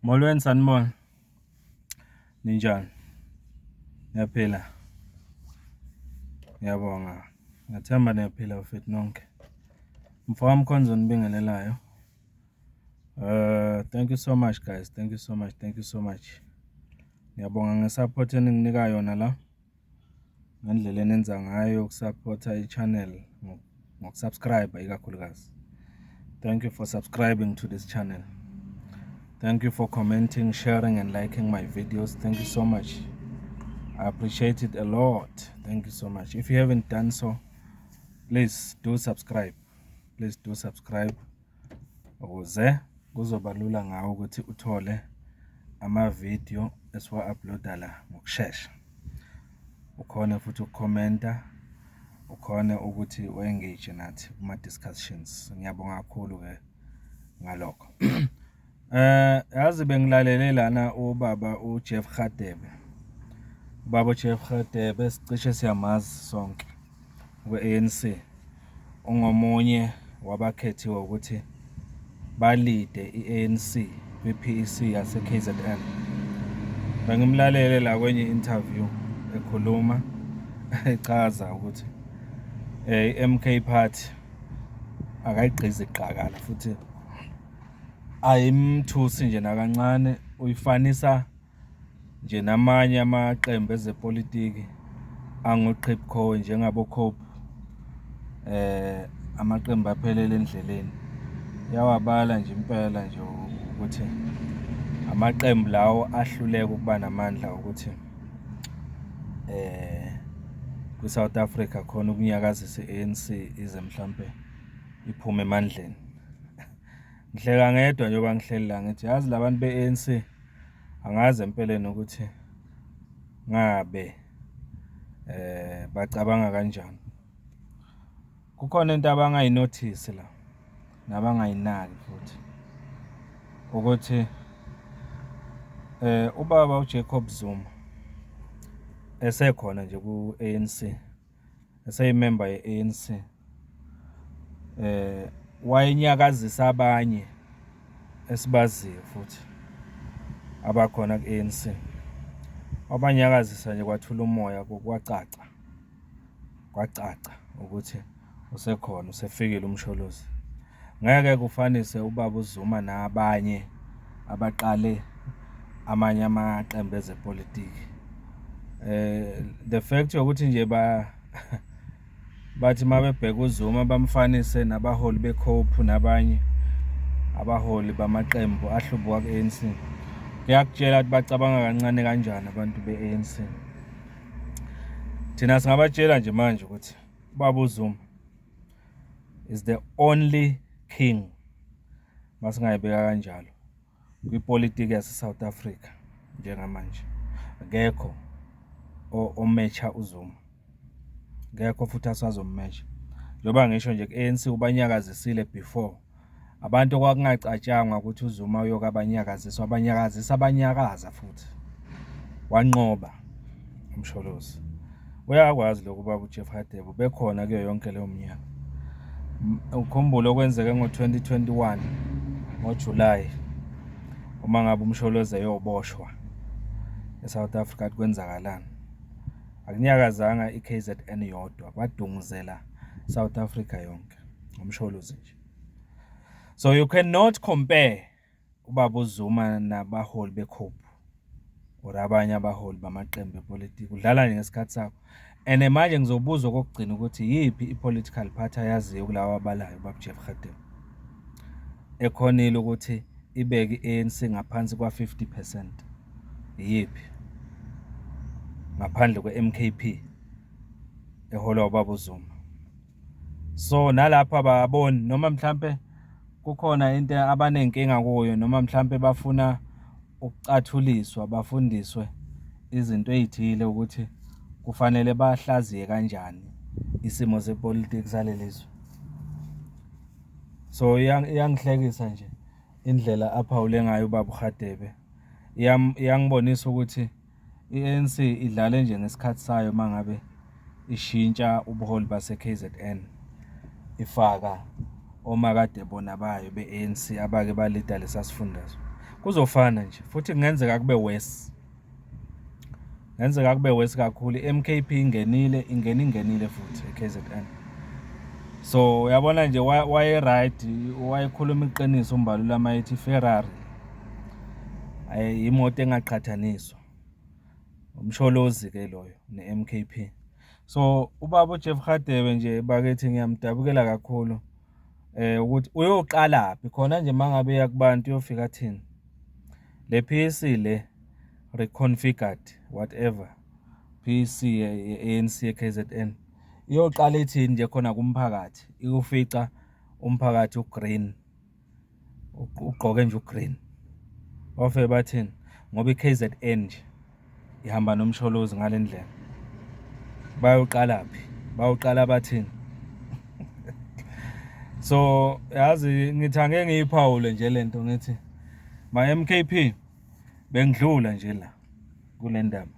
Molweni sanibona. Ninjani? Niyaphila? Ngiyabonga. Ngathemba niyaphila mfethu nonke. Mfowami Khonzo nibingelelayo. Thank you so much guys. Thank you so much. Thank you so much. Ngiyabonga ngesupport eninginika yona la. Ngendlela enenza ngayo ukusupporta i-channel ngokusubscribe ikakhulukazi. Thank you for subscribing to this channel. Thank you for commenting, sharing and liking my videos. Thank you so much. I appreciate it a lot. Thank you so much. If you haven't done so, please do subscribe. Please do subscribe. Ukuze kuzoba lula ngawo ukuthi uthole ama-video esiwa-uploada la ngokushesha. Ukhona futhi ukukhomenta, ukhona ukuthi u-engage nathi kuma-discussions. Ngiyabonga kakhulu ke ngalokho. Yazi bengilalele lana ubaba uJeff Radebe. Ubaba uJeff Radebe sicishe siyamazi sonke kwe-ANC. Ungomunye wabakhethiwe ukuthi balide i-ANC kwi-PEC yase-KZN. Bengimlalele la kwenye interview ekhuluma echaza ukuthi i-MK Party akayigqizi iqakala futhi ayimthusi nje nakancane, uyifanisa nje namanye amaqembu ezepolitiki angoQhipco njengabo COPE, amaqembu aphelele endleleni. Yawabala nje impela nje ukuthi amaqembu lawo ahluleka ukuba namandla ukuthi kwi-South Africa khona ukunyakazisa i-ANC ize mhlambe iphume emandleni. Ngihleka ngedwa njengoba ngihleli la ngithi yazi labantu be-ANC angazi empeleni ukuthi ngabe bacabanga kanjani. Kukhona into abangayinothisi la nabangayinaki futhi ukuthi ubaba uJacob Zuma esekhona nje ku-ANC, eseyimember ye-ANC, wayenyakazisa abanye esibaziyo futhi abakhona ku-ANC. Wabanyakazisa nje kwathula umoya, kwacaca ukuthi usekhona, usefikile umsholozi. Ngeke kufanise ubaba uZuma nabanye abaqale amanye amaqembu ezepolitiki. The fact yokuthi nje bathi mabebheka uZuma bamfanise nabaholi beCOPE nabanye abaholi bamaqembu ahlubuka ku-ANC. Ngiyakutshela ukuthi bacabanga kancane kanjani abantu be-ANC. Thina singabatshela nje manje ukuthi ubaba uZuma is the only king, masingayibeka kanjalo, kwipolitiki yase-South Africa njengamanje. Akekho omecha uZuma, ngekho futhi asazommecha. Njengoba ngisho nje ku-ANC ubanyakazisile before. Abantu kwakungacatshangwa ukuthi uZuma uyokabanyakazisa, abanyakaza futhi wanqoba umsholozi. Uyakwazi lokhu ubaba uJeff Radebe, bekhona kuyo yonke leyo mnyaka. Ukhumbule okwenzeke ngo-2021 ngoJuly uma ngabe umsholozi eyoboshwa eSouth Africa kwenzakalani. Akunyakazanga i-KZN yodwa, kwadunguzela South Africa yonke ngomsholozi nje. So you cannot compare ubaba uZuma nabaholi beCOPE or abanye abaholi bamaqembu epolitiki. Udlala nje ngesikhathi sakho. And manje ngizobuza okugcina ukuthi yipi i-political party ayaziyo kulawa abalayo ubaba uJeff Radebe ekhonile ukuthi ibeke i-ANC ngaphansi kwa-50%. Yipi? Ngaphandle kwe-MKP eholwa ubaba uZuma. So nalapha baboni noma mhlambe kukhona into abanenkinga kuyo, noma mhlambe bafuna ukucathuliswa, bafundiswe izinto ezithile ukuthi kufanele bahlaziye kanjani isimo sepolitiki salelizwe. So iyangihlekisa nje indlela aphawule ngayo ubaba uRadebe. Iyangibonisa ukuthi i-ANC idlale nje ngesikhathi sayo mangabe ishintsha ubuholi base-KZN ifaka omakade bona bayo be-ANC abake balida lesasifundazwe. kuzofana nje futhi kungenzeka kube worse. Ngenzeka kube worse kakhulu. MKP ingenile futhi eKZN. So uyabona nje waye right, wayekhuluma iqiniso uMbalula mayithi Ferrari imoto engaqhathaniswa. Umsholozi ke loyo neMKP. So ubaba uJeff Radebe nje bakethi ngiyamdabukela kakhulu ukuthi uyoqala phi khona nje mangabe yakubantu uyofika thini. Le PSC le reconfigured whatever PSC ANC eKZN iyoqala ethini nje khona kumphakathi ikufica umphakathi ugreen ugqoke nje ugreen ofe bathini ngoba iKZN nje ihamba nomsholozi ngalendlela. Bayoqala phi? Bayoqala bathini? So yazi ngithi angeke ngiyiphawule nje lento ngithi ma MKP bengidlula nje la kule ndaba.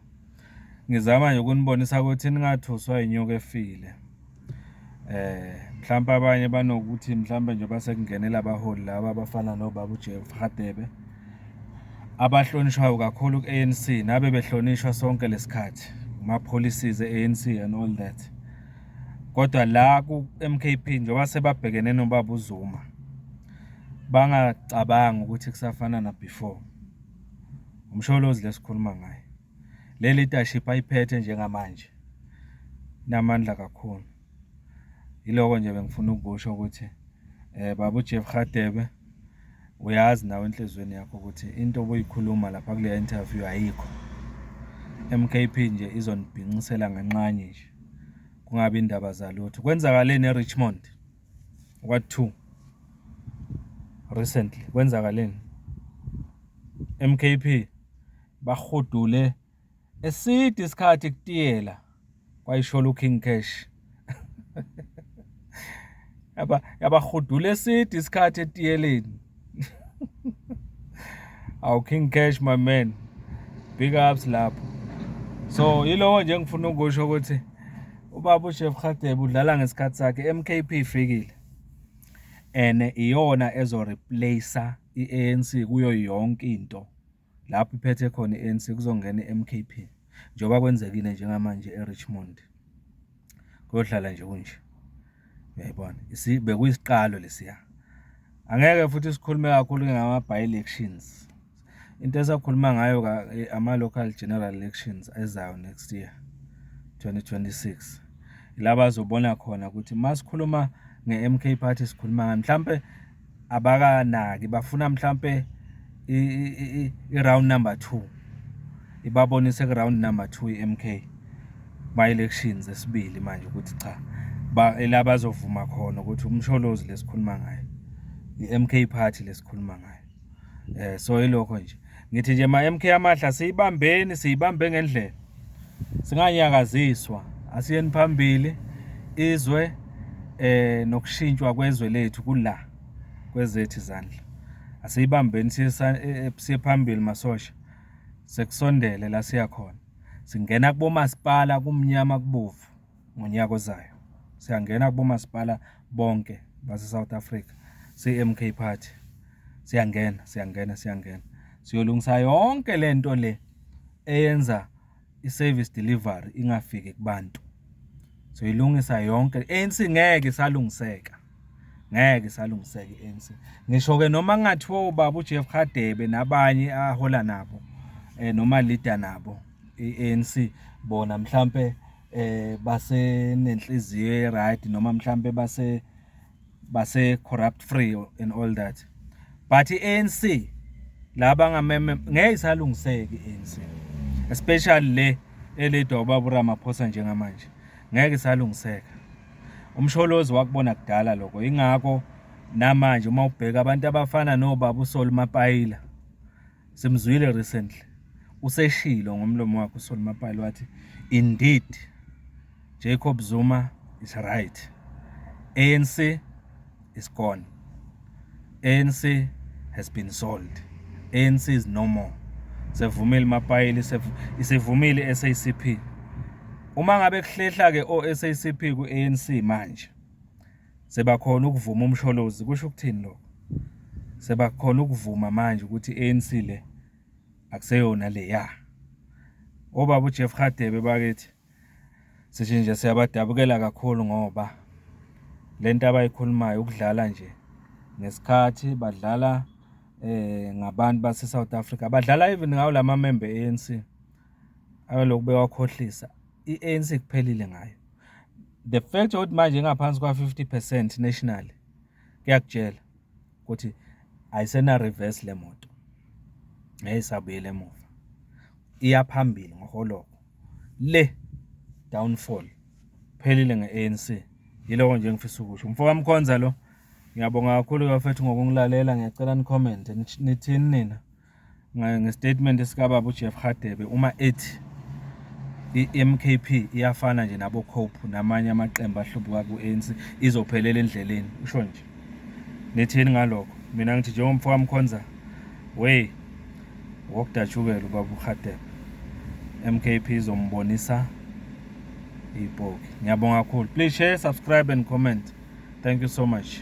Ngizama nje ukunibonisa ukuthi ningathuswa inyoka efile. Mhlawumbe abanye banokuthi mhlawumbe nje basekungenela abaholi laba abafana nobaba uJeff Radebe abahlonishwayo kakhulu ku-ANC nabe behlonishwa sonke lesikhathi ma policies e-ANC and all that. Kodwa la ku-MKP njengoba sebabhekene nobaba uZuma bangacabanga ukuthi kusafana na before. Umsholozi lesikhuluma ngaye. Le leadership ayiphethe njengamanje namandla kakhulu. Yiloko nje bengifuna ukusho ukuthi baba uJeff Radebe uyazi nawe enhlizweni yakho ukuthi into obuyikhuluma lapha kule interview ayikho. MKP nje izonibhinqisela nganqanye nje. Kungabi indaba zalutho. Kwenzakaleni eRichmond? What 2 recently kwenzakaleni? MKP bahudule eside isikhathi kutiyela kwayishola uKing Cash. Yabahudule eside isikhathi etiyeleni. Aw King Cash my man. Big ups lapho. So yiloko nje ngifuna ukusho ukuthi ubaba uJeff Radebe udlala ngesikhathi sakhe. MKP ifikile ene iyona ezo replacer iANC kuyo yonke into. Lapho iphethe khona iANC kuzongena iMKP njengoba kwenzekile njengamanje eRichmond. Kodlala nje kunje. Uyayibona bekuyisiqalo lesiya. Angeke futhi sikhulume kakhulu ngama by elections. Into esakhuluma ngayo ama local general elections ezayo next year 2026. Ilaba azobona khona ukuthi masikhuluma ngeMK party sikhuluma ngani. Mhlambe abakanaki bafuna mhlambe i-round number 2 ibabonise ku-round number 2 iMK by elections esibili manje ukuthi cha elaba azovuma khona ukuthi umsholozi lesikhuluma ngayo iMK party lesikhuluma ngayo. So yilokho nje ngithi nje ma MK amahla siyibambe ngendlela singanyakaziswa asiyeni phambili izwe nokushintshwa kwezwe lethu kula kwezethu izandla asiyibambeni siye phambili masosha sekusondele la siya khona singena kubo masipala kumnyama kubovu ngonyaka ozayo siyangena kubo masipala bonke base South Africa CMK party siyangena siyolungisa yonke lento le eyenza iservice delivery ingafiki kubantu. So ilungisa yonke ANC ngeke salungiseka ANC. Ngisho ke noma ngathiwa ubaba uJeff Radebe nabanye ahola nabo noma leader nabo iANC bona mhlambe base nenhliziyo right noma mhlambe base corrupt free and all that. But iANC laba ngameme ngeke isalungiseka iANC. Especially le elidwa ubaba Ramaphosa njengamanje. Ngeke isalungiseka. Umsholozi wakubona kudala lokho. Ingakho namanje uma ubheka abantu abafana nobaba uSol Mapayila simzwile recently. Useshilo ngomlomo wakhe uSol Mapayila wathi indeed Jacob Zuma is right. ANC is gone. ANC has been sold. ANC is no more. Sevumile Mapayila isevumile SACP. Uma ngabe kuhlehla ke oSACP kuANC manje sebakhona ukuvuma umsholozi kusho ukuthini lokho sebakhona ukuvuma manje ukuthi ANC le akuseyona leya. Obaba uJeff Radebe bakithi sithi nje siyabadabukela kakhulu ngoba lento abayikhulumayo ukudlala nje ngesikhathi badlala ngabantu base South Africa, badlala even ngawo lama member ANC abaloku bewakhohlisa. iANC kuphelile ngayo. The fact ukuthi manje ngaphansi kwa 50% national kuyakutshela ukuthi ayisena reverse le moto. Ngiyisabuyele emuva. Iyaphambili ngoholoko. Le downfall phelile ngeANC. Yiloko nje ngifisa ukusho. Umfowethu Mkhonza lo, ngiyabonga kakhulu bafethu ngokungilalela. Ngiyacela ni comment nithini nina ngestatement esikababa uJeff Radebe uma ethi iMKP iyafana nje nabo Cope namanye amaqembu ahlubuka kuANC izophelela endleleni. Usho nje. Nithini ngalokho? Mina ngithi njengomfowethu Mkhonza wokudashukela ubaba uRadebe. MKP izombonisa ibhoki. Ngiyabonga kakhulu. Please share, subscribe and comment. Thank you so much.